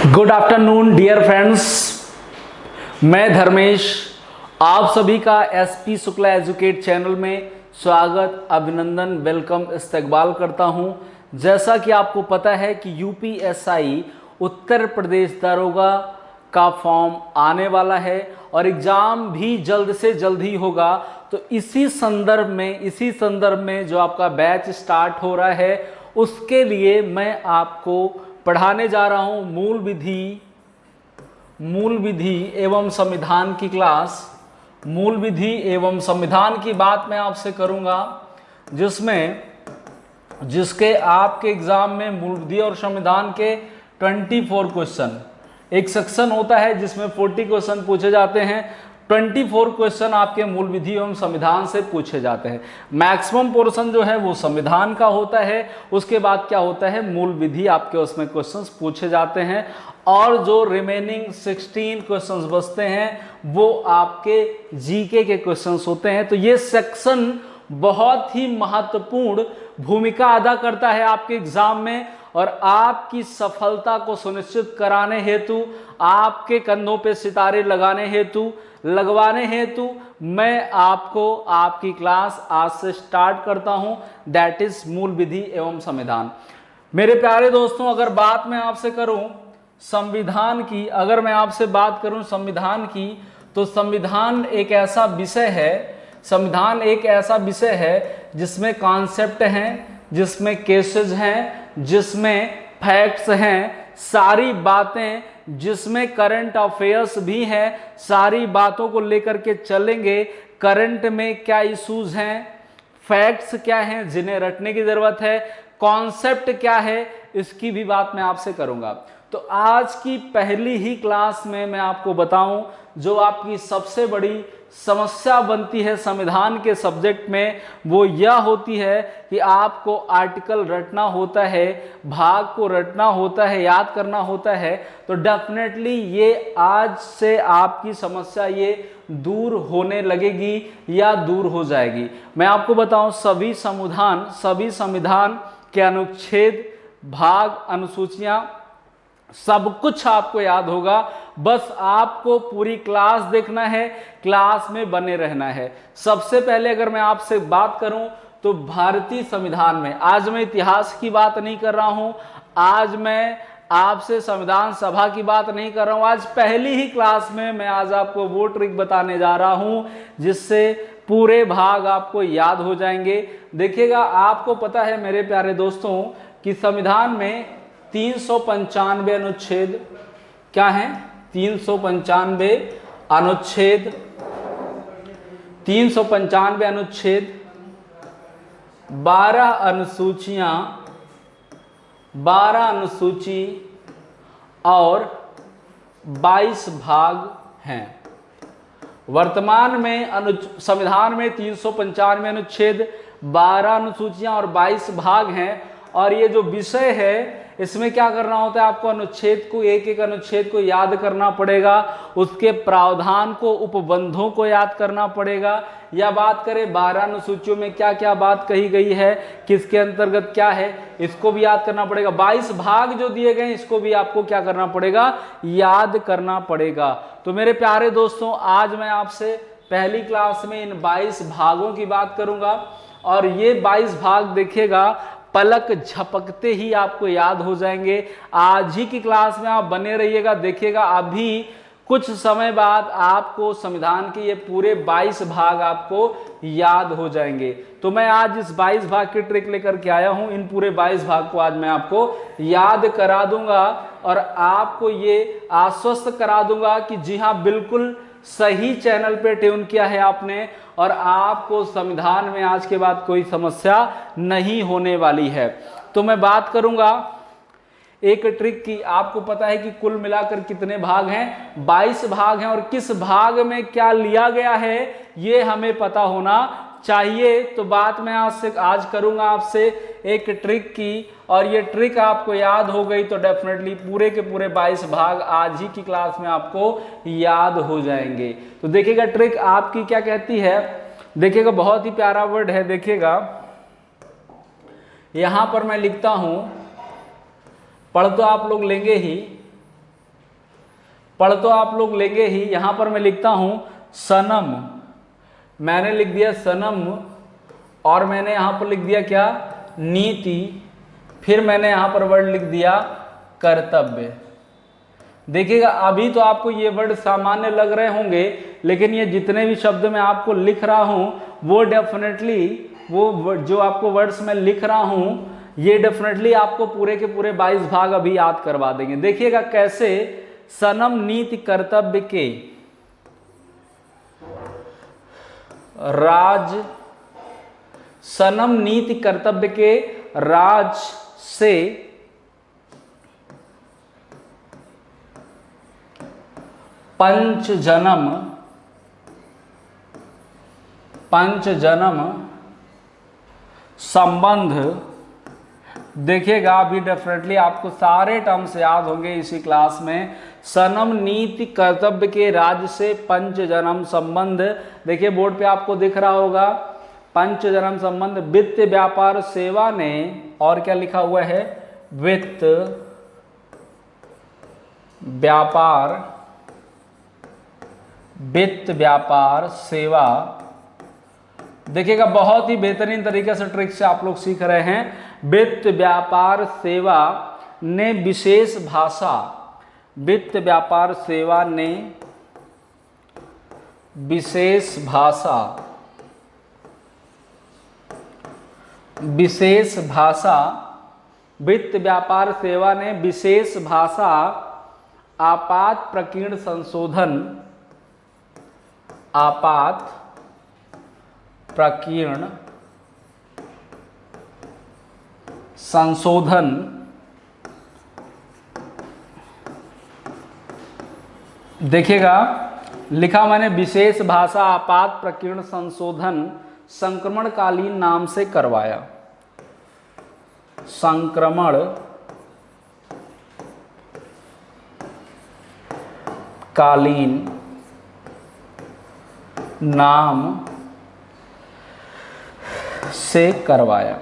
Good afternoon dear friends, मैं धर्मेश आप सभी का एसपी शुक्ला एजुकेट चैनल में स्वागत, अभिनंदन, वेलकम, इस्तकबाल करता हूं। जैसा कि आपको पता है कि यूपीएसआई उत्तर प्रदेश दरोगा का फॉर्म आने वाला है और एग्ज़ाम भी जल्द से जल्द ही होगा। तो इसी संदर्भ में जो आपका बैच स्टार्ट हो रहा है उसके लिए मैं आपको पढ़ाने जा रहा हूं मूल विधि एवं संविधान की क्लास। मूल विधि एवं संविधान की बात मैं आपसे करूंगा जिसके आपके एग्जाम में मूल विधि और संविधान के 24 क्वेश्चन, एक सेक्शन होता है जिसमें 40 क्वेश्चन पूछे जाते हैं। 24 क्वेश्चन आपके मूल विधि एवं संविधान से पूछे जाते हैं। मैक्सिमम पोर्शन जो है वो संविधान का होता है, उसके बाद क्या होता है मूल विधि आपके उसमें क्वेश्चंस पूछे जाते हैं और जो रिमेनिंग 16 क्वेश्चंस बचते हैं वो आपके जीके के क्वेश्चंस होते हैं। तो ये सेक्शन बहुत ही महत्वपूर्ण भूमिका अदा करता है आपके एग्जाम में और आपकी सफलता को सुनिश्चित कराने हेतु, आपके कंधों पे सितारे लगवाने हेतु मैं आपको आपकी क्लास आज से स्टार्ट करता हूं, दैट इज मूल विधि एवं संविधान। मेरे प्यारे दोस्तों, अगर बात मैं आपसे करूं संविधान की, अगर मैं आपसे बात करूं संविधान की, तो संविधान एक ऐसा विषय है जिसमें कॉन्सेप्ट हैं, जिसमें केसेस हैं, जिसमें फैक्ट्स हैं, सारी बातें, जिसमें करंट अफेयर्स भी हैं, सारी बातों को लेकर के चलेंगे। करंट में क्या इश्यूज हैं, फैक्ट्स क्या हैं जिन्हें रटने की जरूरत है, कॉन्सेप्ट क्या है, इसकी भी बात मैं आपसे करूंगा। तो आज की पहली ही क्लास में मैं आपको बताऊं जो आपकी सबसे बड़ी समस्या बनती है संविधान के सब्जेक्ट में, वो यह होती है कि आपको आर्टिकल रटना होता है, भाग को रटना होता है, याद करना होता है। तो डेफिनेटली ये आज से आपकी समस्या ये दूर होने लगेगी या दूर हो जाएगी। मैं आपको बताऊं सभी संविधान के अनुच्छेद, भाग, अनुसूचियां सब कुछ आपको याद होगा, बस आपको पूरी क्लास देखना है, क्लास में बने रहना है। सबसे पहले अगर मैं आपसे बात करूं तो भारतीय संविधान में, आज मैं इतिहास की बात नहीं कर रहा हूं, आज मैं आपसे संविधान सभा की बात नहीं कर रहा हूं, आज पहली ही क्लास में मैं आज आपको वो ट्रिक बताने जा रहा हूं जिससे पूरे भाग आपको याद हो जाएंगे। देखिएगा, आपको पता है मेरे प्यारे दोस्तों कि संविधान में 395 अनुच्छेद क्या हैं, 395 अनुच्छेद, 395 अनुच्छेद, 12 अनुसूचियां, 12 अनुसूची और 22 भाग हैं। वर्तमान में संविधान में 395 अनुच्छेद, 12 अनुसूचियां और 22 भाग हैं। और ये जो विषय है इसमें क्या करना होता है, आपको अनुच्छेद को, एक एक अनुच्छेद को याद करना पड़ेगा, उसके प्रावधान को, उपबंधों को याद करना पड़ेगा। या बात करें 12 अनुसूचियों में क्या क्या बात कही गई है, किसके अंतर्गत क्या है, इसको भी याद करना पड़ेगा। 22 भाग जो दिए गए इसको भी आपको क्या करना पड़ेगा, याद करना पड़ेगा। तो मेरे प्यारे दोस्तों, आज मैं आपसे पहली क्लास में इन 22 भागों की बात करूंगा और ये 22 भाग देखिएगा पलक झपकते ही आपको याद हो जाएंगे। आज ही की क्लास में आप बने रहिएगा, देखिएगा अभी कुछ समय बाद आपको संविधान के ये पूरे 22 भाग आपको याद हो जाएंगे। तो मैं आज इस 22 भाग की ट्रिक लेकर के आया हूं, इन पूरे 22 भाग को आज मैं आपको याद करा दूंगा और आपको ये आश्वस्त करा दूंगा कि जी हाँ, बिल्कुल सही चैनल पे ट्यून किया है आपने और आपको संविधान में आज के बाद कोई समस्या नहीं होने वाली है। तो मैं बात करूंगा एक ट्रिक की। आपको पता है कि कुल मिलाकर कितने भाग हैं, 22 भाग हैं और किस भाग में क्या लिया गया है ये हमें पता होना चाहिए। तो बात मैं आज करूंगा आपसे एक ट्रिक की और ये ट्रिक आपको याद हो गई तो डेफिनेटली पूरे के पूरे 22 भाग आज ही की क्लास में आपको याद हो जाएंगे। तो देखिएगा ट्रिक आपकी क्या कहती है, देखिएगा बहुत ही प्यारा वर्ड है। देखिएगा यहां पर मैं लिखता हूं, पढ़ तो आप लोग लेंगे ही, पढ़ तो आप लोग लेंगे ही। यहां पर मैं लिखता हूं सनम, मैंने लिख दिया सनम, और मैंने यहां पर लिख दिया क्या, नीति, फिर मैंने यहां पर वर्ड लिख दिया कर्तव्य। देखिएगा अभी तो आपको ये वर्ड सामान्य लग रहे होंगे, लेकिन ये जितने भी शब्द मैं आपको लिख रहा हूं वो डेफिनेटली, वो जो आपको वर्ड्स मैं लिख रहा हूं ये डेफिनेटली आपको पूरे के पूरे 22 भाग अभी याद करवा देंगे। देखिएगा कैसे, सनम नीति कर्तव्य के राज, सनम नीति कर्तव्य के राज से पंच जन्म संबंध। देखिएगा अभी डेफिनेटली आपको सारे टर्म्स याद होंगे इसी क्लास में। सनम नीति कर्तव्य के राज से पंच जन्म संबंध, देखिए बोर्ड पे आपको दिख रहा होगा पंच जन्म संबंध वित्त व्यापार सेवा ने, और क्या लिखा हुआ है, वित्त व्यापार सेवा। देखिएगा बहुत ही बेहतरीन तरीके से ट्रिक से आप लोग सीख रहे हैं। वित्त व्यापार सेवा ने विशेष भाषा, वित्त व्यापार सेवा ने विशेष भाषा, वित्त व्यापार सेवा ने विशेष भाषा आपात प्रकीर्ण संशोधन, आपात प्रकीर्ण संशोधन देखिएगा लिखा मैंने विशेष भाषा आपात प्रकीर्ण संशोधन संक्रमणकालीन नाम से करवाया, संक्रमण कालीन नाम से करवाया।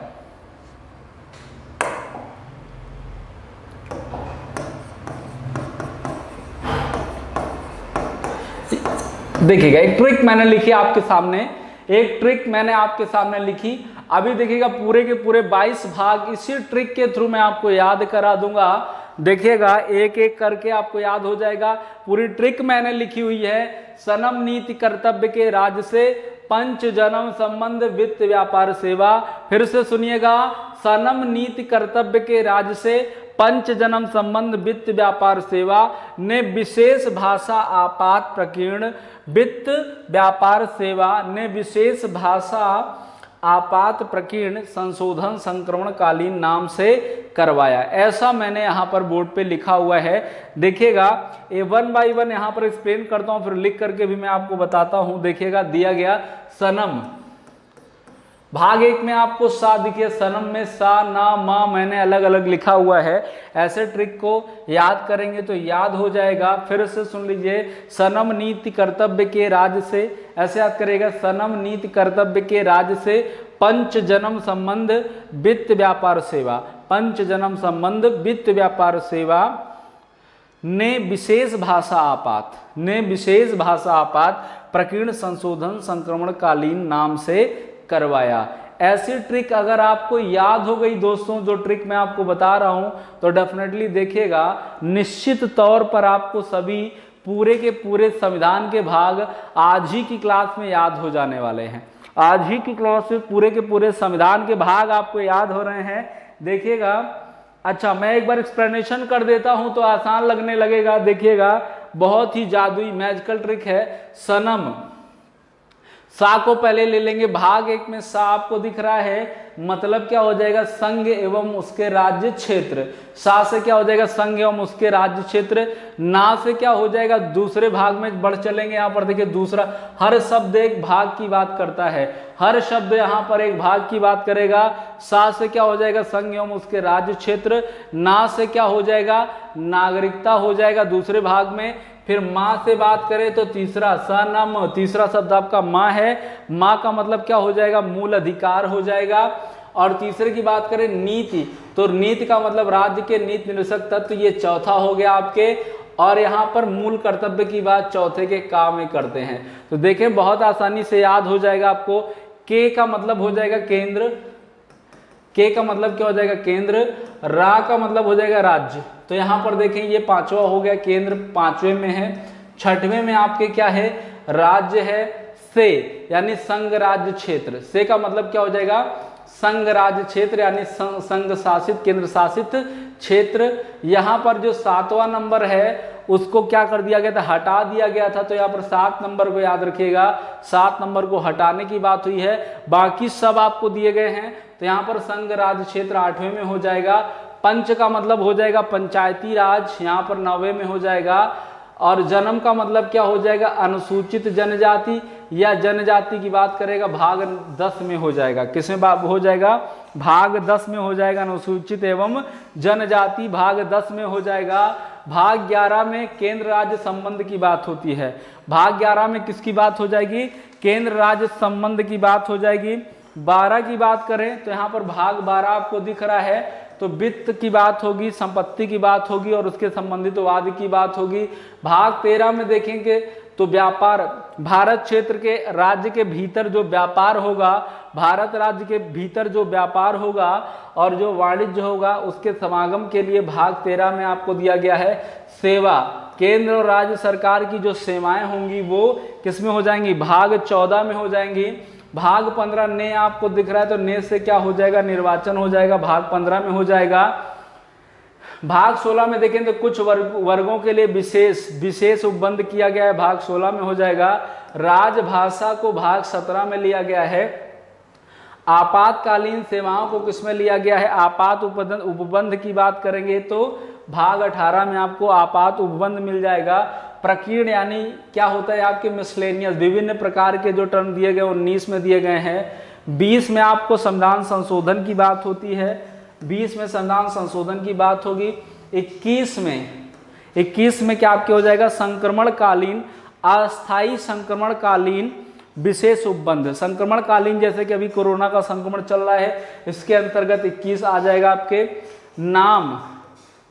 देखिएगा एक ट्रिक मैंने लिखी आपके सामने, एक ट्रिक मैंने आपके सामने लिखी। अभी देखिएगा पूरे के पूरे 22 भाग इसी ट्रिक के थ्रू मैं आपको याद करा दूंगा। देखिएगा एक एक करके आपको याद हो जाएगा। पूरी ट्रिक मैंने लिखी हुई है। सनम नीति कर्तव्य के राज से पंच जन्म संबंध वित्त व्यापार सेवा। फिर से सुनिएगा, सनम नीति कर्तव्य के राज से पंच जन्म संबंध वित्त व्यापार सेवा ने विशेष भाषा आपात प्रकीर्ण वित्त व्यापार सेवा ने विशेष भाषा आपात प्रकीर्ण संशोधन संक्रमणकालीन नाम से करवाया। ऐसा मैंने यहाँ पर बोर्ड पे लिखा हुआ है। देखिएगा ये 1 बाय 1 यहाँ पर एक्सप्लेन करता हूँ, फिर लिख करके भी मैं आपको बताता हूँ। देखिएगा दिया गया सनम, भाग 1 में आपको सा दिखे, सनम में सा ना मा मैंने अलग अलग लिखा हुआ है। ऐसे ट्रिक को याद करेंगे तो याद हो जाएगा। फिर से सुन लीजिए, सनम नीति कर्तव्य के राज से, ऐसे याद करेगा, सनम नीति कर्तव्य के राज से पंच जन्म संबंध वित्त व्यापार सेवा, पंच जन्म संबंध वित्त व्यापार सेवा ने विशेष भाषा आपात, ने विशेष भाषा आपात प्रकीर्ण संशोधन संक्रमणकालीन नाम से करवाया। ऐसी ट्रिक अगर आपको याद हो गई दोस्तों, जो ट्रिक मैं आपको बता रहा हूं, तो डेफिनेटली देखिएगा निश्चित तौर पर आपको सभी पूरे के पूरे संविधान के भाग आज ही की क्लास में याद हो जाने वाले हैं। आज ही की क्लास में पूरे के पूरे संविधान के भाग आपको याद हो रहे हैं। देखिएगा, अच्छा मैं एक बार एक्सप्लेनेशन कर देता हूं तो आसान लगने लगेगा। देखिएगा बहुत ही जादुई मैजिकल ट्रिक है। सनम, सा को पहले ले लेंगे। भाग 1 में सा आपको दिख रहा है, मतलब क्या हो जाएगा, संघ एवं उसके राज्य क्षेत्र। सा से क्या हो जाएगा, संघ एवं उसके राज्य क्षेत्र। ना से क्या हो जाएगा, दूसरे भाग में बढ़ चलेंगे। यहाँ पर देखिए दूसरा, हर शब्द एक भाग की बात करता है, हर शब्द यहाँ पर एक भाग की बात करेगा। सा से क्या हो जाएगा, संघ एवं उसके राज्य क्षेत्र। ना से क्या हो जाएगा, नागरिकता हो जाएगा दूसरे भाग में। फिर माँ से बात करें तो तीसरा सनम, तीसरा शब्द आपका माँ है। माँ का मतलब क्या हो जाएगा, मूल अधिकार हो जाएगा। और तीसरे की बात करें नीति, तो नीति का मतलब राज्य के नीति निरसक तत्व, ये चौथा हो गया आपके। और यहाँ पर मूल कर्तव्य की बात चौथे के का में करते हैं। तो देखें बहुत आसानी से याद हो जाएगा आपको। के का मतलब हो जाएगा केंद्र, के का मतलब क्या हो जाएगा केंद्र, रा का मतलब हो जाएगा राज्य। तो यहाँ पर देखें ये पांचवा हो गया, केंद्र पांचवें में है। छठवें में आपके क्या है, राज्य है। से यानी संघ राज्य क्षेत्र, से का मतलब क्या हो जाएगा संघ राज्य क्षेत्र यानी संघ शासित केंद्र शासित क्षेत्र। यहाँ पर जो 7वां नंबर है उसको क्या कर दिया गया था, हटा दिया गया था। तो यहाँ पर 7 नंबर को याद रखिएगा, 7 नंबर को हटाने की बात हुई है, बाकी सब आपको दिए गए हैं। तो यहाँ पर संघ राज्य क्षेत्र 8वें में हो जाएगा। पंच का मतलब हो जाएगा पंचायती राज, यहाँ पर 9वें में हो जाएगा। और जन्म का मतलब क्या हो जाएगा, अनुसूचित जनजाति या जनजाति की बात करेगा, भाग 10 में हो जाएगा। किसमें हो जाएगा, भाग 10 में हो जाएगा। अनुसूचित एवं जनजाति भाग 10 में हो जाएगा। भाग 11 में केंद्र राज्य संबंध की बात होती है। भाग 11 में किसकी बात हो जाएगी, केंद्र राज्य संबंध की बात हो जाएगी। 12 की बात करें तो यहाँ पर भाग 12 आपको दिख रहा है, तो वित्त की बात होगी, संपत्ति की बात होगी और उसके संबंधित वाद की बात होगी। भाग 13 में देखेंगे तो व्यापार, भारत क्षेत्र के राज्य के भीतर जो व्यापार होगा, भारत राज्य के भीतर जो व्यापार होगा और जो वाणिज्य होगा उसके समागम के लिए भाग 13 में आपको दिया गया है सेवा। केंद्र और राज्य सरकार की जो सेवाएं होंगी वो किस में हो जाएंगी, भाग 14 में हो जाएंगी। भाग 15 ने आपको दिख रहा है, तो ने से क्या हो जाएगा, निर्वाचन हो जाएगा, भाग 15 में हो जाएगा। भाग 16 में देखें तो कुछ वर्गों के लिए विशेष उपबंध किया गया है, भाग 16 में हो जाएगा। राजभाषा को भाग 17 में लिया गया है। आपातकालीन सेवाओं को किसमें लिया गया है, आपात उपबंध की बात करेंगे तो भाग 18 में आपको आपात उपबंध मिल जाएगा। प्रकीर्ण यानी क्या होता है आपके मिसलेनियस, विभिन्न प्रकार के जो टर्म दिए गए 19 में दिए गए हैं। 20 में आपको संविधान संशोधन की बात होती है, 20 में संविधान संशोधन की बात होगी। 21 में क्या आपके हो जाएगा, संक्रमणकालीन अस्थायी संक्रमणकालीन विशेष उपबंध। संक्रमणकालीन जैसे कि अभी कोरोना का संक्रमण चल रहा है, इसके अंतर्गत 21 आ जाएगा। आपके नाम,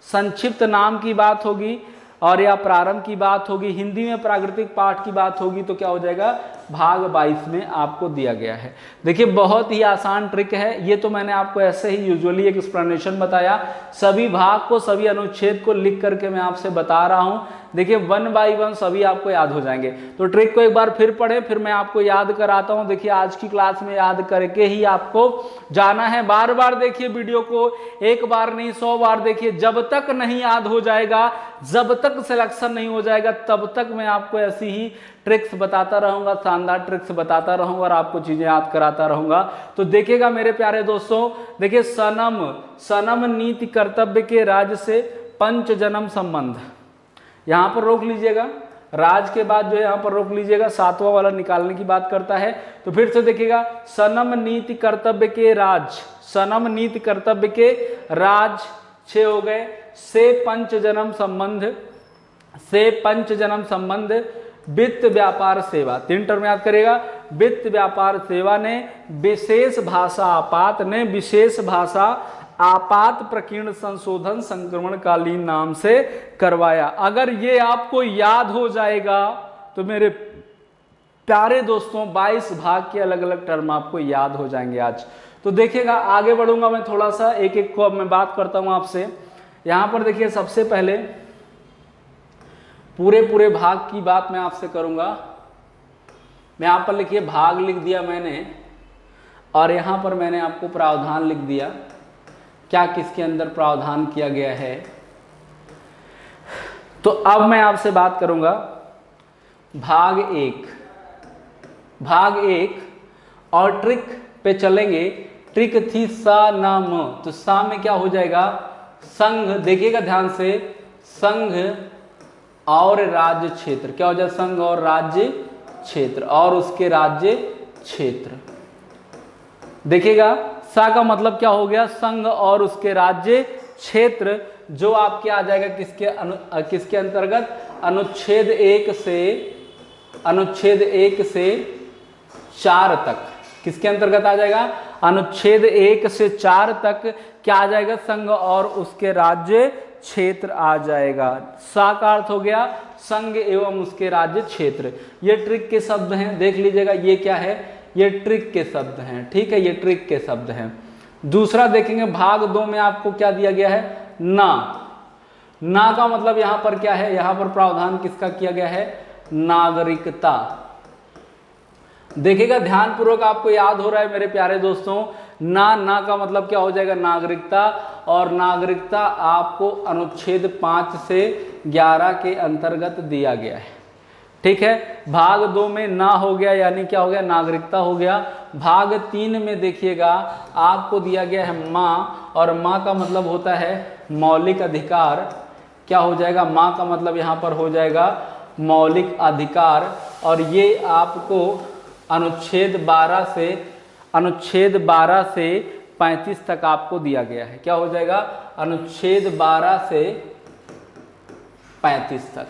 संक्षिप्त नाम की बात होगी और या प्रारंभ की बात होगी। हिंदी में प्राकृतिक पाठ की बात होगी तो क्या हो जाएगा, भाग 22 में आपको दिया गया है। देखिए बहुत ही आसान ट्रिक है ये, तो मैंने आपको ऐसे ही यूजुअली एक एक्सप्लेनेशन बताया। सभी भाग को, सभी अनुच्छेद को लिख करके मैं आपसे बता रहा हूं। देखिए 1 बाय 1 सभी आपको याद हो जाएंगे। तो ट्रिक को एक बार फिर पढ़े, फिर मैं आपको याद कराता हूं। देखिए आज की क्लास में याद करके ही आपको जाना है। बार बार देखिए वीडियो को, एक बार नहीं 100 बार देखिए। जब तक नहीं याद हो जाएगा, जब तक सिलेक्शन नहीं हो जाएगा, तब तक मैं आपको ऐसी ही ट्रिक्स बताता रहूंगा, शानदार ट्रिक्स बताता रहूंगा और आपको चीजें याद कराता रहूंगा। तो देखिएगा मेरे प्यारे दोस्तों, देखिए सनम नीति कर्तव्य के राज्य से पंच जन्म संबंध, यहां पर रोक लीजिएगा। राज के बाद जो है यहां पर रोक लीजिएगा, 7वां वाला निकालने की बात करता है। तो फिर से देखिएगा, सनम नीति कर्तव्य के राज, सनम नीति कर्तव्य के राज 6 हो गए। से पंच जन्म संबंध, से पंच जन्म संबंध, वित्त व्यापार सेवा, 3 टर्म याद करेगा। वित्त व्यापार सेवा ने विशेष भाषा आपात, ने विशेष भाषा आपात प्रकीर्ण संशोधन संक्रमणकालीन नाम से करवाया। अगर ये आपको याद हो जाएगा तो मेरे प्यारे दोस्तों 22 भाग के अलग अलग टर्म आपको याद हो जाएंगे आज। तो देखिएगा आगे बढ़ूंगा मैं, थोड़ा सा एक एक को अब मैं बात करता हूं आपसे। यहां पर देखिए सबसे पहले पूरे भाग की बात मैं आपसे करूंगा। मैं यहां पर लिखिए भाग लिख दिया मैंने, और यहां पर मैंने आपको प्रावधान लिख दिया, क्या किसके अंदर प्रावधान किया गया है। तो अब मैं आपसे बात करूंगा भाग 1 और ट्रिक पे चलेंगे। ट्रिक थी सा न म, तो सा में क्या हो जाएगा, संघ। देखिएगा ध्यान से, संघ और राज्य क्षेत्र, क्या हो जाए, संघ और राज्य क्षेत्र और उसके राज्य क्षेत्र। देखिएगा सा का मतलब क्या हो गया, संघ और उसके राज्य क्षेत्र, जो आपके आ जाएगा किसके अंतर्गत, अनुच्छेद 1 से 4 तक। किसके अंतर्गत आ जाएगा, अनुच्छेद 1 से 4 तक क्या आ जाएगा, संघ और उसके राज्य क्षेत्र आ जाएगा। सा का अर्थ हो गया संघ एवं उसके राज्य क्षेत्र। ये ट्रिक के शब्द हैं, देख लीजिएगा ये क्या है, ये ट्रिक के शब्द हैं, ठीक है, ये ट्रिक के शब्द हैं। दूसरा देखेंगे भाग 2 में आपको क्या दिया गया है, ना। ना का मतलब यहां पर क्या है, यहां पर प्रावधान किसका किया गया है, नागरिकता। देखिएगा ध्यानपूर्वक, आपको याद हो रहा है मेरे प्यारे दोस्तों, ना का मतलब क्या हो जाएगा, नागरिकता। और नागरिकता आपको अनुच्छेद 5 से 11 के अंतर्गत दिया गया है, ठीक है। भाग 2 में ना हो गया, यानी क्या हो गया, नागरिकता हो गया। भाग 3 में देखिएगा आपको दिया गया है माँ, और माँ का मतलब होता है मौलिक अधिकार। क्या हो जाएगा, माँ का मतलब यहाँ पर हो जाएगा मौलिक अधिकार। और ये आपको अनुच्छेद 12 से 35 तक आपको दिया गया है। क्या हो जाएगा, अनुच्छेद 12 से 35 तक।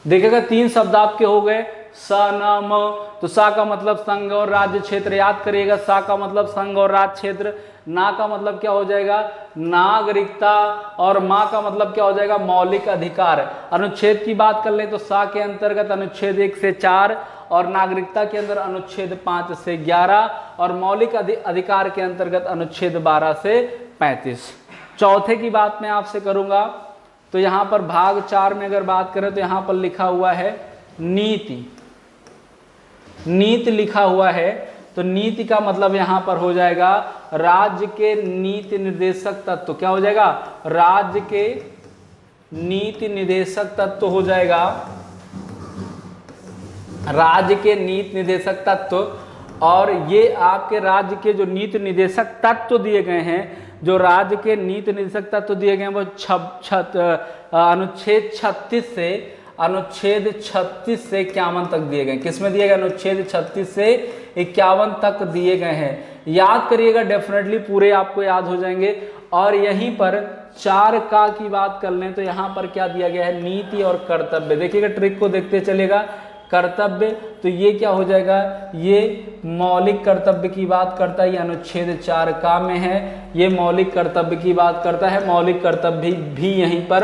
देखिएगा 3 शब्द आपके हो गए, स न म। तो सा का मतलब संघ और राज्य क्षेत्र, याद करिएगा, सा का मतलब संघ और राज्य क्षेत्र। ना का मतलब क्या हो जाएगा, नागरिकता। और माँ का मतलब क्या हो जाएगा, मौलिक अधिकार। अनुच्छेद की बात कर लें तो सा के अंतर्गत अनुच्छेद 1 से 4, और नागरिकता के अंदर अनुच्छेद 5 से 11, और मौलिक अधिकार के अंतर्गत अनुच्छेद 12 से 35। चौथे की बात मैं आपसे करूंगा, तो यहाँ पर भाग 4 में अगर बात करें तो यहाँ पर लिखा हुआ है नीति। नीति लिखा हुआ है, तो नीति का मतलब यहाँ पर हो जाएगा राज्य के नीति निर्देशक तत्व। क्या हो जाएगा, राज्य के नीति निर्देशक तत्व हो जाएगा, राज्य के नीति निर्देशक तत्व। और ये आपके राज्य के जो नीति निर्देशक तत्व दिए गए हैं, जो राज्य के नीति निर्देशक तत्व दिए गए हैं, वो अनुच्छेद 36 से 51 तक दिए गए। किसमें दिए गए, अनुच्छेद 36 से 51 तक दिए गए हैं। याद करिएगा, डेफिनेटली पूरे आपको याद हो जाएंगे। और यहीं पर 4 का की बात कर लें तो यहाँ पर क्या दिया गया है, नीति और कर्तव्य। देखिएगा ट्रिक को देखते चलेगा, कर्तव्य, तो ये क्या हो जाएगा, ये मौलिक कर्तव्य की बात करता है, ये अनुच्छेद 4 का में है। ये मौलिक कर्तव्य की बात करता है, मौलिक कर्तव्य भी यहीं पर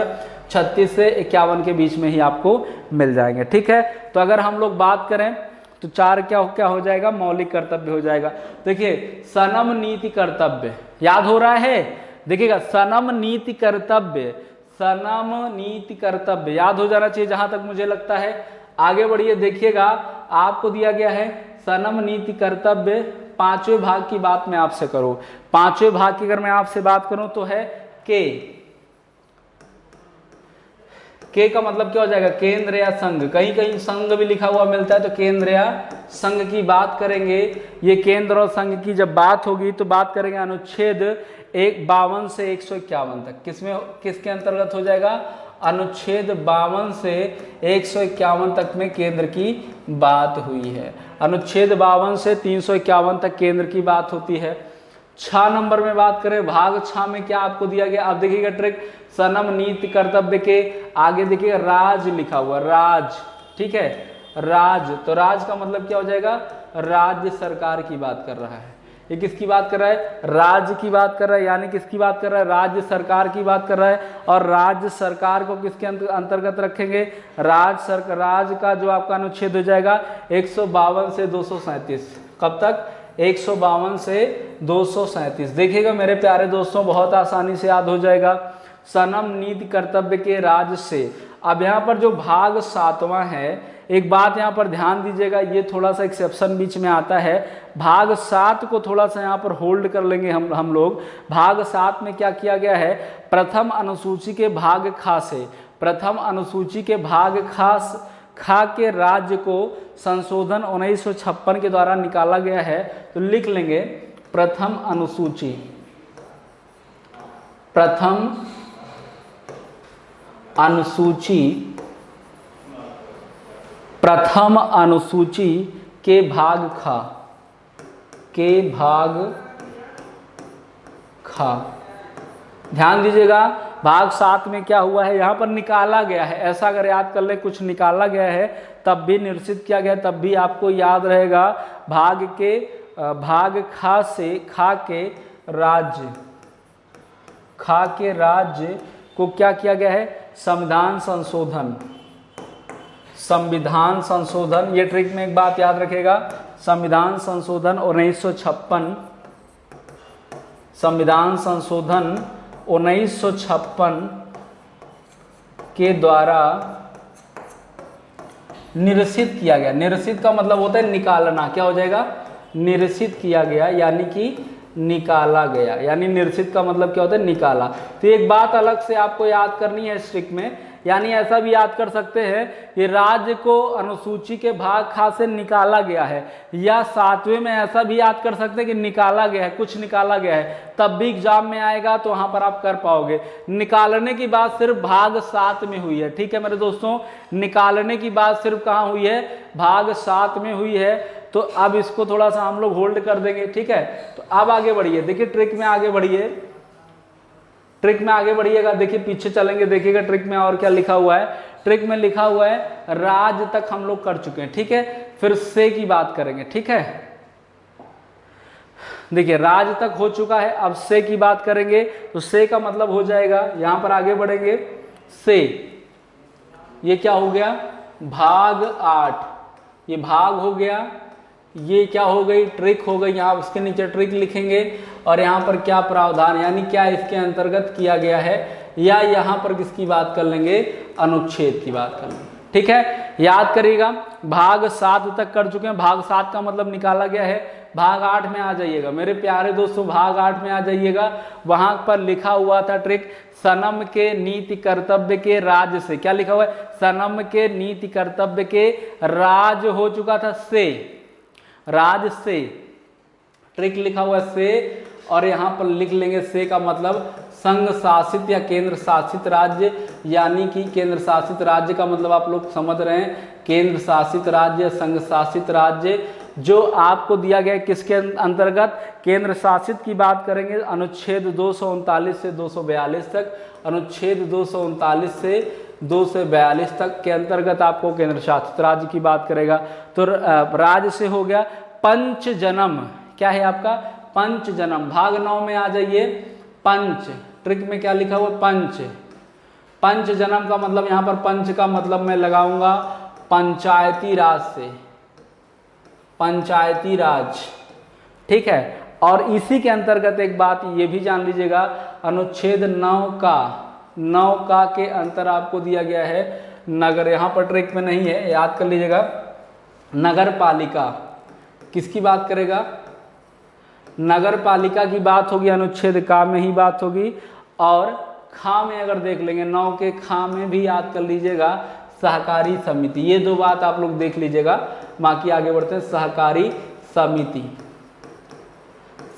36 से 51 के बीच में ही आपको मिल जाएंगे, ठीक है। तो अगर हम लोग बात करें तो 4 क्या हो जाएगा, मौलिक कर्तव्य हो जाएगा। देखिए सनम नीति कर्तव्य याद हो रहा है, देखिएगा सनम नीति कर्तव्य, सनम नीति कर्तव्य याद हो जाना चाहिए जहां तक मुझे लगता है। आगे बढ़िए, देखिएगा आपको दिया गया है सनम नीति कर्तव्य। 5वें भाग की बात मैं आपसे करूं, 5वें भाग की अगर मैं आपसे बात करूं तो है के का मतलब क्या हो जाएगा, केंद्र या संघ। कहीं कहीं संघ भी लिखा हुआ मिलता है, तो केंद्र या संघ की बात करेंगे। ये केंद्र और संघ की जब बात होगी तो बात करेंगे अनुच्छेद 52 से 151 तक। किसके अंतर्गत हो जाएगा, अनुच्छेद 52 से 151 तक में केंद्र की बात हुई है। अनुच्छेद 52 से 351 तक केंद्र की बात होती है। 6 नंबर में बात करें, भाग 6 में क्या आपको दिया गया, अब देखिएगा ट्रिक, सनम नीति कर्तव्य के आगे देखिएगा राज लिखा हुआ, राज, ठीक है, राज। तो राज का मतलब क्या हो जाएगा, राज्य सरकार की बात कर रहा है। ये किसकी बात कर रहा है, राज्य की बात कर रहा है, यानी किसकी बात कर रहा है, राज्य सरकार की बात कर रहा है। और राज्य सरकार को किसके अंतर्गत रखेंगे, राज्य का जो आपका अनुच्छेद हो जाएगा 152 से 237। कब तक, 152 से 237। देखिएगा मेरे प्यारे दोस्तों, बहुत आसानी से याद हो जाएगा, सनम नीति कर्तव्य के राज्य से। अब यहाँ पर जो भाग 7वां है, एक बात यहाँ पर ध्यान दीजिएगा, ये थोड़ा सा एक्सेप्शन बीच में आता है। भाग 7 को थोड़ा सा यहाँ पर होल्ड कर लेंगे हम लोग। भाग 7 में क्या किया गया है, प्रथम अनुसूची के भाग खा से, प्रथम अनुसूची के भाग खा के राज्य को संशोधन 1956 के द्वारा निकाला गया है। तो लिख लेंगे प्रथम अनुसूची, प्रथम अनुसूची, प्रथम अनुसूची के भाग खा। ध्यान दीजिएगा, भाग 7 में क्या हुआ है, यहाँ पर निकाला गया है। ऐसा अगर याद कर ले, कुछ निकाला गया है तब भी निर्सित किया गया, तब भी आपको याद रहेगा। भाग खा के राज्य को क्या किया गया है, संविधान संशोधन। संविधान संशोधन, ये ट्रिक में एक बात याद रखेगा, संविधान संशोधन 1956, संविधान संशोधन 1956 के द्वारा निरसित किया गया। निरसित का मतलब होता है निकालना, क्या हो जाएगा, निरसित किया गया, यानी कि निकाला गया, यानी निरसित का मतलब क्या होता है, निकाला। तो एक बात अलग से आपको याद करनी है इस ट्रिक में, यानी ऐसा भी याद कर सकते हैं कि राज्य को अनुसूची के भाग खा से निकाला गया है, या 7वें में ऐसा भी याद कर सकते हैं कि निकाला गया है, कुछ निकाला गया है, तब भी एग्जाम में आएगा तो वहां पर आप कर पाओगे। निकालने की बात सिर्फ भाग 7 में हुई है, ठीक है मेरे दोस्तों, निकालने की बात सिर्फ कहाँ हुई है, भाग 7 में हुई है। तो अब इसको थोड़ा सा हम लोग होल्ड कर देंगे, ठीक है। तो अब आगे बढ़िए, देखिए ट्रिक में आगे बढ़िए, ट्रिक में आगे बढ़िएगा, देखिए पीछे चलेंगे, देखिएगा ट्रिक में और क्या लिखा हुआ है। ट्रिक में लिखा हुआ है राज तक हम लोग कर चुके हैं, ठीक है। फिर से की बात करेंगे, ठीक है। देखिए राज तक हो चुका है, अब से की बात करेंगे, तो से का मतलब हो जाएगा, यहां पर आगे बढ़ेंगे, से ये क्या हो गया, भाग 8, ये भाग हो गया, ये क्या हो गई, ट्रिक हो गई। यहाँ उसके नीचे ट्रिक लिखेंगे और यहाँ पर क्या प्रावधान, यानी क्या इसके अंतर्गत किया गया है, या यहाँ पर किसकी बात कर लेंगे, अनुच्छेद की बात कर लेंगे, ठीक है। याद करिएगा भाग 7 तक कर चुके हैं, भाग 7 का मतलब निकाला गया है। भाग 8 में आ जाइएगा मेरे प्यारे दोस्तों, भाग 8 में आ जाइएगा, वहां पर लिखा हुआ था ट्रिक, सनम के नीति कर्तव्य के राज से, क्या लिखा हुआ है, सनम के नीति कर्तव्य के राज हो चुका था से, राज से, ट्रिक लिखा हुआ से, और यहां पर लिख लेंगे से का मतलब संघ शासित या केंद्र शासित राज्य, यानी कि केंद्र शासित राज्य का मतलब आप लोग समझ रहे हैं, केंद्र शासित राज्य, संघ शासित राज्य, जो आपको दिया गया किसके अंतर्गत, केंद्र शासित की बात करेंगे अनुच्छेद 239 से 242 तक, अनुच्छेद 239 से 242 तक के अंतर्गत आपको केंद्र शासित राज्य की बात करेगा। तो राज्य से हो गया। पंच जन्म, क्या है आपका, पंच जन्म, भाग 9 में आ जाइए, पंच, ट्रिक में क्या लिखा हुआ, पंच, पंच जन्म का मतलब, यहां पर पंच का मतलब मैं लगाऊंगा पंचायती राज से, पंचायती राज, ठीक है। और इसी के अंतर्गत एक बात ये भी जान लीजिएगा, अनुच्छेद 9 का के अंतर आपको दिया गया है नगर, यहां पर ट्रिक में नहीं है, याद कर लीजिएगा, नगर पालिका, किसकी बात करेगा, नगर पालिका की बात होगी, अनुच्छेद का में ही बात होगी। और खा में अगर देख लेंगे, 9 के खा में भी याद कर लीजिएगा सहकारी समिति, ये 2 बात आप लोग देख लीजिएगा। बाकी आगे बढ़ते हैं, सहकारी समिति,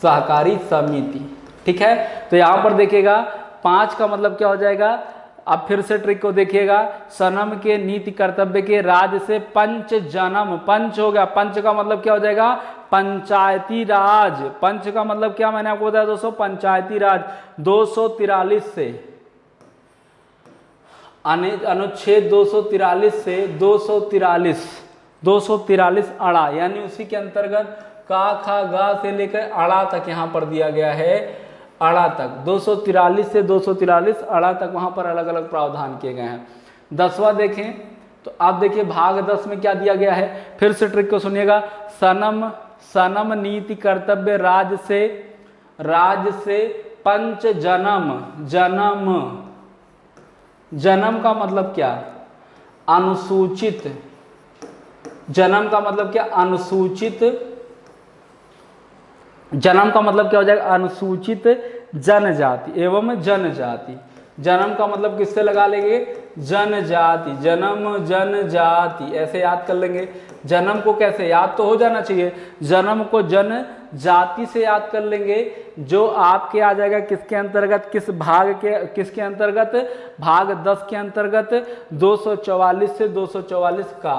सहकारी समिति, ठीक है। तो यहां पर देखिएगा 5 का मतलब क्या हो जाएगा, अब फिर से ट्रिक को देखिएगा, सनम के नीति कर्तव्य के राज से पंच जन्म, पंच हो गया, पंच का मतलब क्या हो जाएगा, पंचायती राज, पंच का मतलब क्या मैंने आपको बताया दोस्तों, पंचायती राज। 243 से, अनुच्छेद 243 से 243 अड़ा, यानी उसी के अंतर्गत का खा गा से लेकर अड़ा तक यहां पर दिया गया है, अड़ा तक, 243 से 243 अड़ा तक वहां पर अलग अलग प्रावधान किए गए हैं। 10वां देखें तो आप देखिए भाग 10 में क्या दिया गया है, फिर से ट्रिक को सुनिएगा, सनम नीति कर्तव्य राज से पंच जन्म, जन्म का मतलब क्या, अनुसूचित, जन्म का मतलब क्या, अनुसूचित, जन्म का मतलब क्या हो जाएगा, अनुसूचित जनजाति एवं जनजाति, जन्म का मतलब किससे लगा लेंगे, जनजाति, जन्म जनजाति, ऐसे याद कर लेंगे। जन्म को कैसे याद तो हो जाना चाहिए, जन्म को जनजाति से याद कर लेंगे, जो आपके आ जाएगा किसके अंतर्गत, किस भाग के, किसके अंतर्गत, भाग 10 के अंतर्गत 244 से 244 का,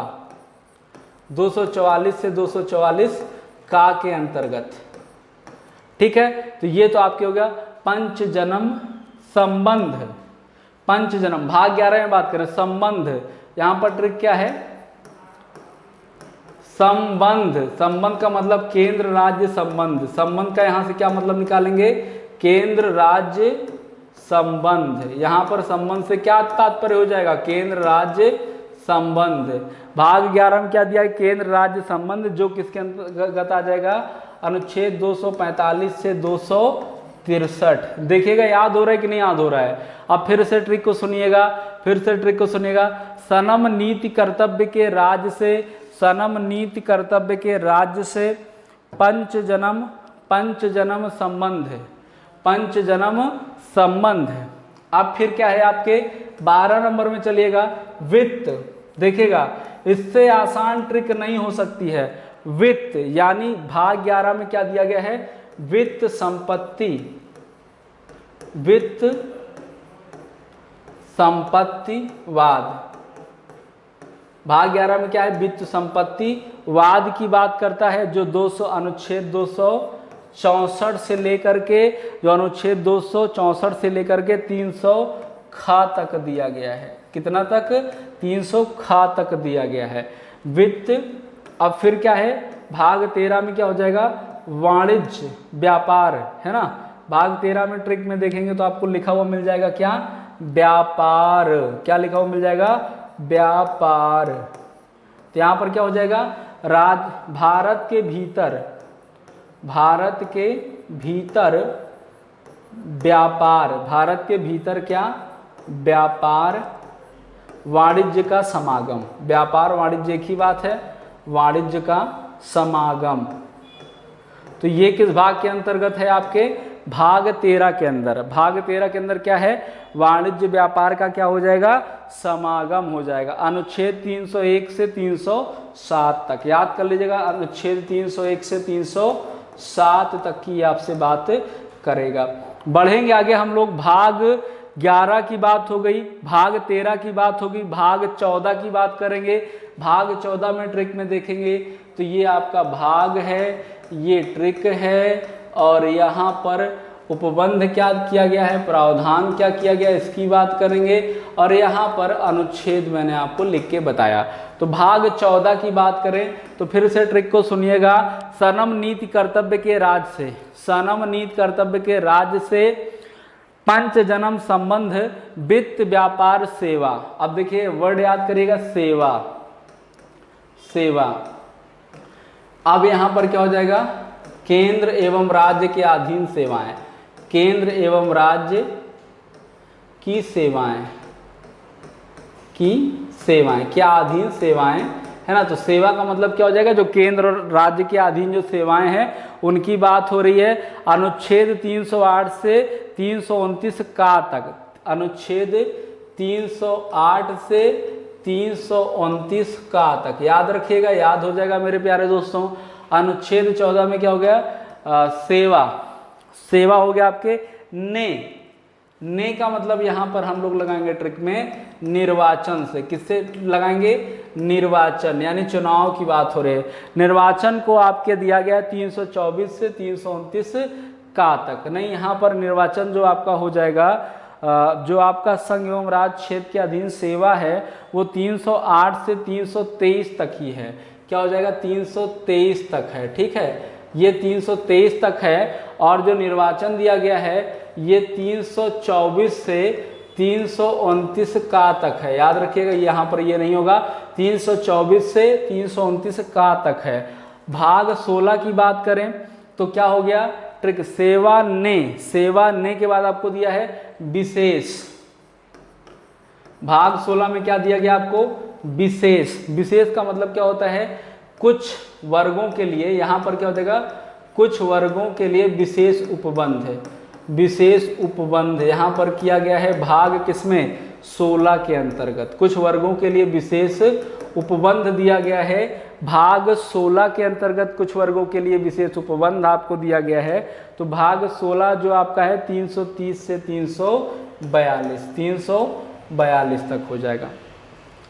244 से 244 का के अंतर्गत, ठीक है। तो ये तो आपके हो गया पंच जन्म संबंध, पंच जन्म। भाग 11 में बात करें संबंध, यहां पर ट्रिक क्या है, संबंध, संबंध का मतलब केंद्र राज्य संबंध, संबंध का यहां से क्या मतलब निकालेंगे, केंद्र राज्य संबंध। यहाँ पर संबंध से क्या तात्पर्य हो जाएगा, केंद्र राज्य संबंध। भाग 11 में क्या दिया है, केंद्र राज्य संबंध, जो किसके अंतर्गत आ जाएगा, अनुच्छेद 245 से 263। देखिएगा याद हो रहा है कि नहीं याद हो रहा है। अब फिर से ट्रिक को सुनिएगा, फिर से ट्रिक को सुनिएगा। सनम नीति कर्तव्य के राज्य से, सनम नीति कर्तव्य के राज्य से पंचजन्म संबंध है, पंचजन्म संबंध है। अब फिर क्या है आपके 12 नंबर में चलिएगा, वित्त। देखिएगा इससे आसान ट्रिक नहीं हो सकती है। वित्त यानी भाग 11 में क्या दिया गया है, वित्त संपत्ति, वित्त संपत्तिवाद। भाग 11 में क्या है, वित्त संपत्तिवाद की बात करता है, जो 200 अनुच्छेद 264 से लेकर के, जो अनुच्छेद 264 से लेकर के 300 खा तक दिया गया है। कितना तक, 300 खा तक दिया गया है वित्त। अब फिर क्या है, भाग 13 में क्या हो जाएगा, वाणिज्य व्यापार, है ना। भाग 13 में ट्रिक में देखेंगे तो आपको लिखा हुआ मिल जाएगा क्या, व्यापार। क्या लिखा हुआ मिल जाएगा, व्यापार। तो यहाँ पर क्या हो जाएगा, भारत के भीतर, भारत के भीतर व्यापार, भारत के भीतर क्या, व्यापार वाणिज्य का समागम। व्यापार वाणिज्य एक ही बात है, वाणिज्य का समागम। तो ये किस भाग के अंतर्गत है, आपके भाग 13 के अंदर। भाग 13 के अंदर क्या है, वाणिज्य व्यापार का क्या हो जाएगा, समागम हो जाएगा। अनुच्छेद 301 से 307 तक याद कर लीजिएगा, अनुच्छेद 301 से 307 तक की आपसे बात करेगा। बढ़ेंगे आगे हम लोग, भाग 11 की बात हो गई, भाग 13 की बात होगी, भाग 14 की बात करेंगे। भाग 14 में ट्रिक में देखेंगे तो ये आपका भाग है, ये ट्रिक है, और यहाँ पर उपबंध क्या किया गया है, प्रावधान क्या किया गया, इसकी बात करेंगे। और यहाँ पर अनुच्छेद मैंने आपको लिख के बताया। तो भाग 14 की बात करें तो फिर से ट्रिक को सुनिएगा। सनम नीति कर्तव्य के राज्य से, सनम नीति कर्तव्य के राज्य से पंचजन्म संबंध, वित्त व्यापार सेवा। अब देखिए वर्ड याद करिएगा, सेवा, सेवा। अब यहाँ पर क्या हो जाएगा, केंद्र एवं राज्य के अधीन सेवाएं, केंद्र एवं राज्य की सेवाएं, की सेवाएं, क्या अधीन सेवाएं, है ना। तो सेवा का मतलब क्या हो जाएगा, जो केंद्र और राज्य के अधीन जो सेवाएं हैं उनकी बात हो रही है। अनुच्छेद 308 से 329 का तक, अनुच्छेद 308 से 329 का तक याद रखिएगा, याद हो जाएगा मेरे प्यारे दोस्तों। अनुच्छेद 14 में क्या हो गया, सेवा, सेवा हो गया आपके ने का मतलब यहाँ पर हम लोग लगाएंगे ट्रिक में निर्वाचन से। किससे लगाएंगे, निर्वाचन, यानी चुनाव की बात हो रही है। निर्वाचन को आपके दिया गया है 324 से 329 का तक। नहीं, यहाँ पर निर्वाचन जो आपका हो जाएगा, जो आपका संघ एवं राज्य क्षेत्र के अधीन सेवा है वो 308 से 323 तक ही है। क्या हो जाएगा, 323 तक है, ठीक है, ये 323 तक है। और जो निर्वाचन दिया गया है ये 324 से 329 का तक है, याद रखिएगा, यहाँ पर ये नहीं होगा, 324 से 329 का तक है। भाग 16 की बात करें तो क्या हो गया, ट्रिक सेवा ने के बाद आपको दिया है विशेष। भाग 16 में क्या दिया गया आपको, विशेष। विशेष का मतलब क्या होता है, कुछ वर्गों के लिए, यहाँ पर क्या हो जाएगा, कुछ वर्गों के लिए विशेष उपबंध है, विशेष उपबंध यहाँ पर किया गया है। भाग किसमें, 16 के अंतर्गत कुछ वर्गों के लिए विशेष उपबंध दिया गया है। भाग 16 के अंतर्गत कुछ वर्गों के लिए विशेष उपबंध आपको दिया गया है। तो भाग 16 जो आपका है 330 से 342 तक हो जाएगा।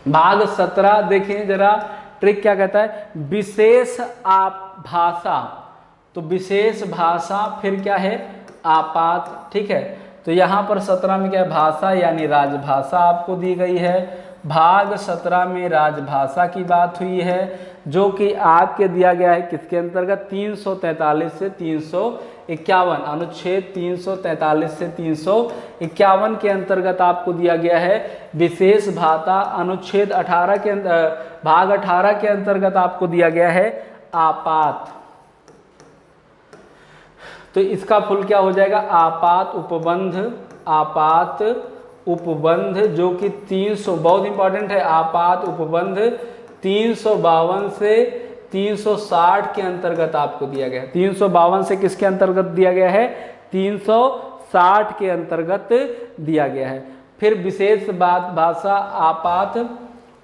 भाग 17 देखें जरा, ट्रिक क्या कहता है, विशेष भाषा। तो विशेष भाषा फिर क्या है, आपात, ठीक है। तो यहाँ पर 17 में क्या है, भाषा यानी राजभाषा आपको दी गई है। भाग 17 में राजभाषा की बात हुई है, जो कि आपके दिया गया है किसके अंतर्गत 343 से 351, अनुच्छेद 343 से 351 के अंतर्गत आपको दिया गया है। विशेष भाषा अनुच्छेद 18 के भाग 18 के अंतर्गत आपको दिया गया है आपात। तो इसका फुल क्या हो जाएगा, आपात उपबंध, आपात उपबंध, जो कि 300 बहुत इंपॉर्टेंट है, आपात उपबंध 352 से 360 के अंतर्गत आपको दिया गया है। 352 से किसके अंतर्गत दिया गया है, 360 के अंतर्गत दिया गया है। फिर विशेष भाषा आपात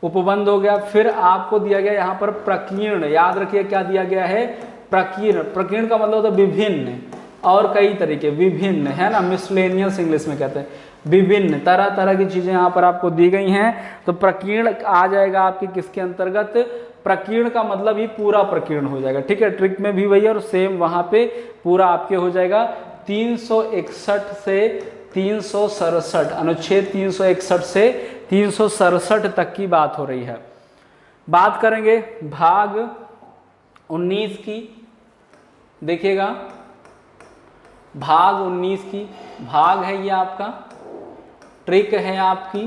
उपबंध हो गया। फिर आपको दिया गया यहाँ पर प्रकीर्ण, याद रखिए क्या दिया गया है, प्रकीर्ण। प्रकीर्ण का मतलब होता है विभिन्न और कई तरीके, विभिन्न है ना, मिसलेनियस इंग्लिश में कहते हैं, विभिन्न तरह तरह की चीजें यहाँ पर आपको दी गई हैं। तो प्रकीर्ण आ जाएगा आपके किसके अंतर्गत, प्रकीर्ण का मतलब ही पूरा प्रकीर्ण हो जाएगा, ठीक है। ट्रिक में भी वही और सेम वहां पे पूरा आपके हो जाएगा। 361 से 367, अनुच्छेद 361 से 367 तक की बात हो रही है। बात करेंगे भाग 19 की, देखिएगा भाग 19 की, भाग है ये आपका, ट्रिक है आपकी,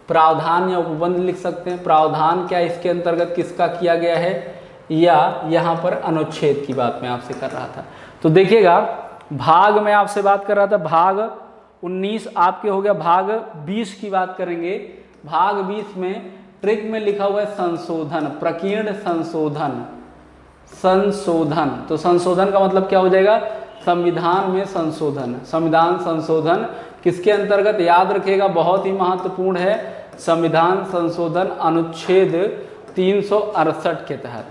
प्रावधान या उपबंध लिख सकते हैं। प्रावधान क्या इसके अंतर्गत किसका किया गया है, या यहाँ पर अनुच्छेद की बात मैं आपसे कर रहा था। तो देखिएगा भाग में आपसे बात कर रहा था, भाग 19 आपके हो गया। भाग 20 की बात करेंगे। भाग 20 में ट्रिक में लिखा हुआ है संशोधन, प्रकीर्ण संशोधन, संशोधन। तो संशोधन का मतलब क्या हो जाएगा, संविधान में संशोधन, संविधान संशोधन किसके अंतर्गत, याद रखिएगा बहुत ही महत्वपूर्ण है, संविधान संशोधन अनुच्छेद 368 के तहत,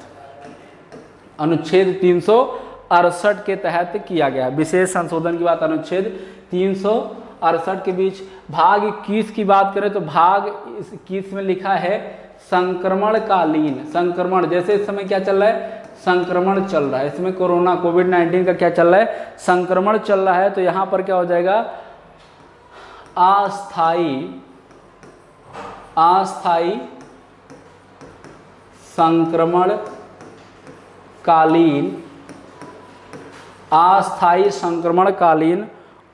अनुच्छेद 368 के तहत किया गया। विशेष संशोधन की बात अनुच्छेद 368 के बीच। भाग 21 की बात करें तो भाग 21 में लिखा है संक्रमणकालीन, संक्रमण, जैसे इस समय क्या चल रहा है, संक्रमण चल रहा है, इसमें कोरोना कोविड-19 का क्या चल रहा है, संक्रमण चल रहा है। तो यहां पर क्या हो जाएगा, अस्थायी, अस्थायी संक्रमण कालीन, अस्थायी संक्रमण कालीन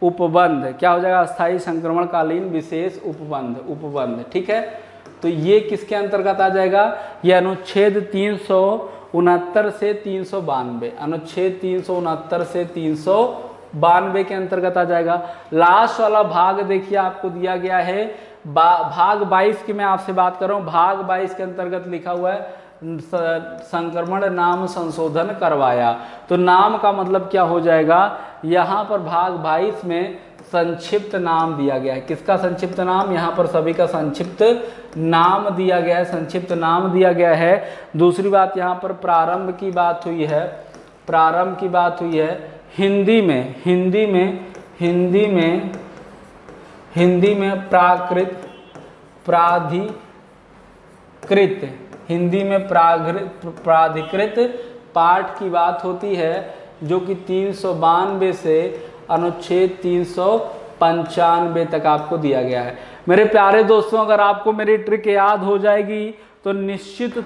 उपबंध, क्या हो जाएगा, अस्थायी संक्रमण कालीन विशेष उपबंध, उपबंध, ठीक है। तो ये किसके अंतर्गत आ जाएगा, ये अनुच्छेद 369 से 392, अनुच्छेद 369 से 392 के अंतर्गत आ जाएगा। लास्ट वाला भाग देखिए आपको दिया गया है, भाग 22 की मैं आपसे बात कर रहा हूँ। भाग 22 के अंतर्गत लिखा हुआ है संक्रमण नाम संशोधन करवाया। तो नाम का मतलब क्या हो जाएगा, यहाँ पर भाग 22 में संक्षिप्त नाम दिया गया है। किसका संक्षिप्त नाम, यहाँ पर सभी का संक्षिप्त नाम दिया गया है, संक्षिप्त नाम दिया गया है। दूसरी बात यहाँ पर प्रारंभ की बात हुई है, प्रारंभ की बात हुई है हिंदी में, हिंदी में, हिंदी में, हिंदी में प्राकृत, प्राधिकृत, हिंदी में प्राधिकृत पाठ की बात होती है, जो कि 392 से अनुच्छेद 395 तक आपको दिया गया है। मेरे प्यारे दोस्तों, अगर आपको मेरी ट्रिक याद हो जाएगी तो निश्चित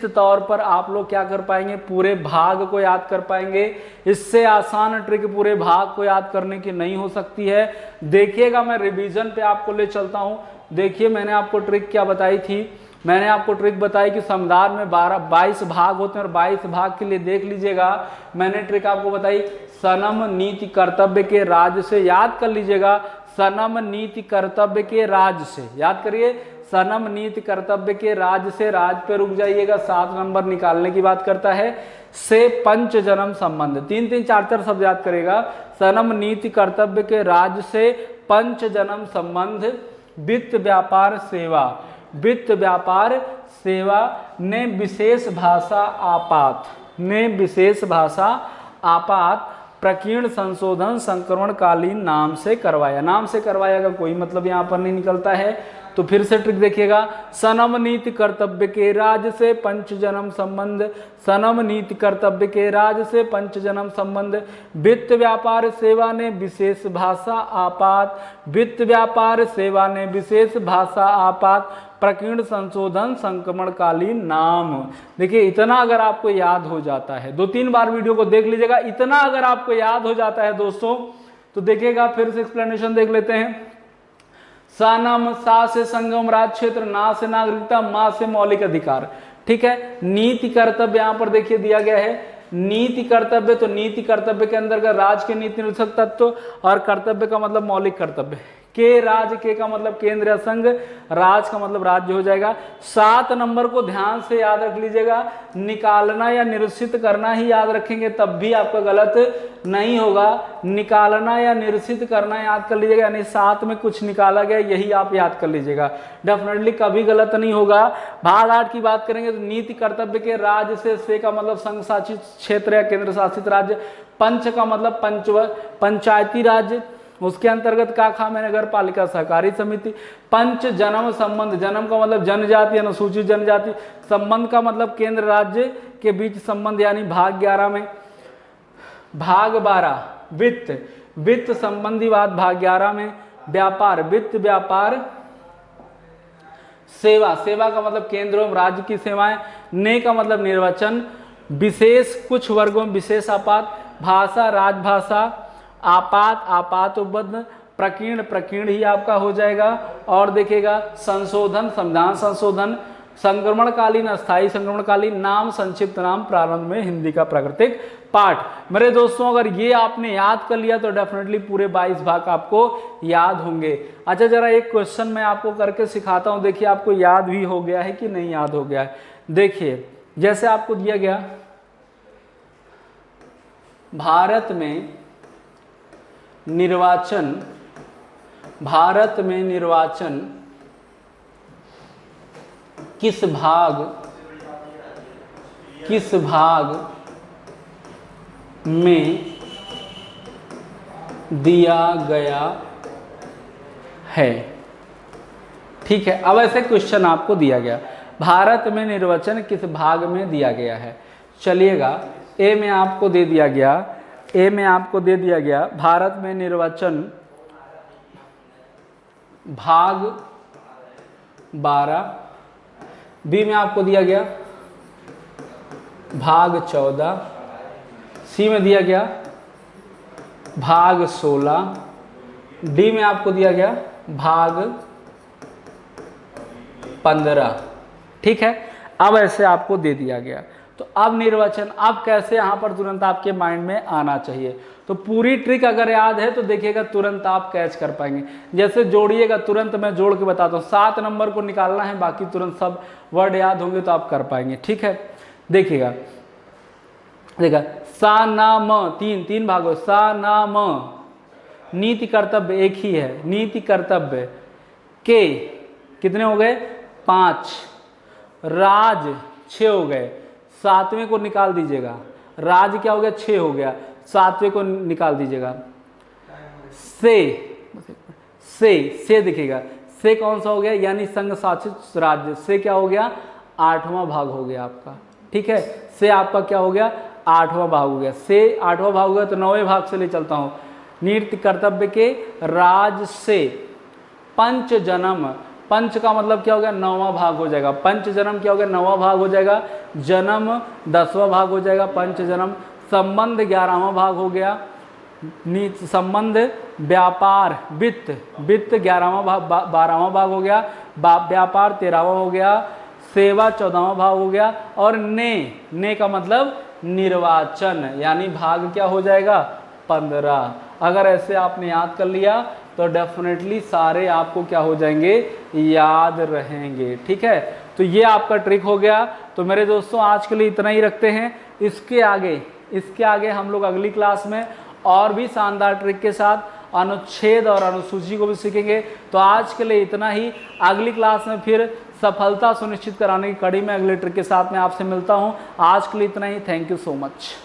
तौर पर आप लोग क्या कर पाएंगे, पूरे भाग को याद कर पाएंगे। इससे आसान ट्रिक पूरे भाग को याद करने की नहीं हो सकती है। देखिएगा मैं रिवीजन पे आपको ले चलता हूँ। देखिए मैंने आपको ट्रिक क्या बताई थी, मैंने आपको ट्रिक बताई कि संविधान में 22 भाग होते हैं और 22 भाग के लिए देख लीजिएगा मैंने ट्रिक आपको बताई, सनम नीति कर्तव्य के राज्य से, याद कर लीजिएगा, सनम नीति कर्तव्य के राज्य से, याद करिए, सनम नीति कर्तव्य के राज्य से, राज्य पे रुक जाइएगा, 7 नंबर निकालने की बात करता है, से पंच जन्म संबंध, 3-3 4-4 शब्द याद करेगा, सनम नीति कर्तव्य के राज्य से पंच जन्म संबंध, वित्त व्यापार सेवा, वित्त व्यापार सेवा ने विशेष भाषा आपात, ने विशेष भाषा आपात प्रकीर्ण संशोधन संक्रमणकालीन नाम से करवाया। नाम से करवाया का कोई मतलब यहाँ पर नहीं निकलता है। तो फिर से ट्रिक देखिएगा, सनम नीति कर्तव्य के राज से पंच जन्म संबंध, सनम नीति कर्तव्य के राज से पंच जन्म संबंध, वित्त व्यापार सेवा ने विशेष भाषा आपात, वित्त व्यापार सेवा ने विशेष भाषा आपात, प्रकीर्ण संशोधन संक्रमणकालीन नाम। देखिए इतना अगर आपको याद हो जाता है, 2-3 बार वीडियो को देख लीजिएगा, इतना अगर आपको याद हो जाता है दोस्तों तो देखिएगा, फिर से एक्सप्लेनेशन देख लेते हैं। सा नाम, सा से संगम राज क्षेत्र, ना से नागरिकता, मा से मौलिक अधिकार। ठीक है, नीति कर्तव्य यहाँ पर देखिए दिया गया है, नीति कर्तव्य, तो नीति कर्तव्य के अंदर का राज के नीति निरूपक तत्व और कर्तव्य का मतलब मौलिक कर्तव्य, के राज, के का मतलब केंद्र या संघ, राज का मतलब राज्य हो जाएगा। 7 नंबर को ध्यान से याद रख लीजिएगा, निकालना या निरसित करना ही याद रखेंगे तब भी आपका गलत नहीं होगा, निकालना या निरसित करना याद कर लीजिएगा, यानी 7 में कुछ निकाला गया यही आप याद कर लीजिएगा, डेफिनेटली कभी गलत नहीं होगा। भाग 8 की बात करेंगे तो नीति कर्तव्य के राज्य से का मतलब संघ शासित क्षेत्र या केंद्र शासित राज्य, पंच का मतलब पंचायती राज्य, उसके अंतर्गत का खा में नगर पालिका सहकारी समिति, पंच जन्म संबंध, जन्म का मतलब जनजाति अनुसूचित जनजाति, संबंध का मतलब केंद्र राज्य के बीच संबंध यानी भाग 11 में। भाग 12 वित्त, वित्त संबंधी बात भाग 11 में। व्यापार, वित्त व्यापार, सेवा, सेवा का मतलब केंद्र एवं राज्य की सेवाएं, ने का मतलब निर्वाचन, विशेष कुछ वर्गों में विशेष आपात, भाषा राजभाषा, आपात आपात उपबद्ध, प्रकीर्ण प्रकीर्ण ही आपका हो जाएगा। और देखिएगा संशोधन संविधान संशोधन, संक्रमणकालीन अस्थायी संक्रमणकालीन, नाम संक्षिप्त नाम, प्रारंभ में हिंदी का प्राकृतिक पाठ। मेरे दोस्तों अगर ये आपने याद कर लिया तो डेफिनेटली पूरे 22 भाग आपको याद होंगे। अच्छा जरा एक क्वेश्चन मैं आपको करके सिखाता हूँ, देखिए आपको याद भी हो गया है कि नहीं याद हो गया है। देखिए जैसे आपको दिया गया, भारत में निर्वाचन, भारत में निर्वाचन किस भाग में दिया गया है। ठीक है, अब ऐसे क्वेश्चन आपको दिया गया, भारत में निर्वाचन किस भाग में दिया गया है। चलिएगा ए में आपको दे दिया गया, ए में आपको दे दिया गया भारत में निर्वाचन भाग 12, बी में आपको दिया गया भाग 14, सी में दिया गया भाग 16, डी में आपको दिया गया भाग 15। ठीक है, अब ऐसे आपको दे दिया गया, तो अब निर्वाचन अब कैसे यहाँ पर तुरंत आपके माइंड में आना चाहिए। तो पूरी ट्रिक अगर याद है तो देखिएगा तुरंत आप कैच कर पाएंगे। जैसे जोड़िएगा, तुरंत मैं जोड़ के बताता हूँ, 7 नंबर को निकालना है, बाकी तुरंत सब वर्ड याद होंगे तो आप कर पाएंगे। ठीक है, देखिएगा देखा सा ना म, तीन भागों, सा ना म, नीति कर्तव्य एक ही है, नीति कर्तव्य के कितने हो गए 5, राज 6 हो गए, 7वें को निकाल दीजिएगा, राज क्या हो गया 6 हो गया, 7वें को निकाल दीजिएगा, से दिखेगा, से कौन सा हो गया यानी संघ शासित राज्य, से क्या हो गया 8वां भाग हो गया आपका। ठीक है, से आपका क्या हो गया 8वां भाग हो गया, से 8वां भाग हो गया, तो 9वें भाग से ले चलता हूँ, नीति कर्तव्य के राज से पंच जन्म, पंच का मतलब क्या हो गया 9वां भाग हो जाएगा, पंच जन्म क्या हो गया 9वां भाग हो जाएगा, जन्म 10वां भाग हो जाएगा, पंच जन्म, संबंध 11वां भाग हो गया, नीति संबंध, व्यापार वित्त 11वां भाग 12वां भाग हो गया, व्यापार 13वां हो गया, सेवा 14वां भाग हो गया, और ने का मतलब निर्वाचन यानी भाग क्या हो जाएगा 15। अगर ऐसे आपने याद कर लिया तो डेफिनेटली सारे आपको क्या हो जाएंगे याद रहेंगे। ठीक है, तो ये आपका ट्रिक हो गया। तो मेरे दोस्तों आज के लिए इतना ही रखते हैं, इसके आगे हम लोग अगली क्लास में और भी शानदार ट्रिक के साथ अनुच्छेद और अनुसूची को भी सीखेंगे। तो आज के लिए इतना ही, अगली क्लास में फिर सफलता सुनिश्चित कराने की कड़ी में अगले ट्रिक के साथ मैं आपसे मिलता हूँ। आज के लिए इतना ही, थैंक यू सो मच।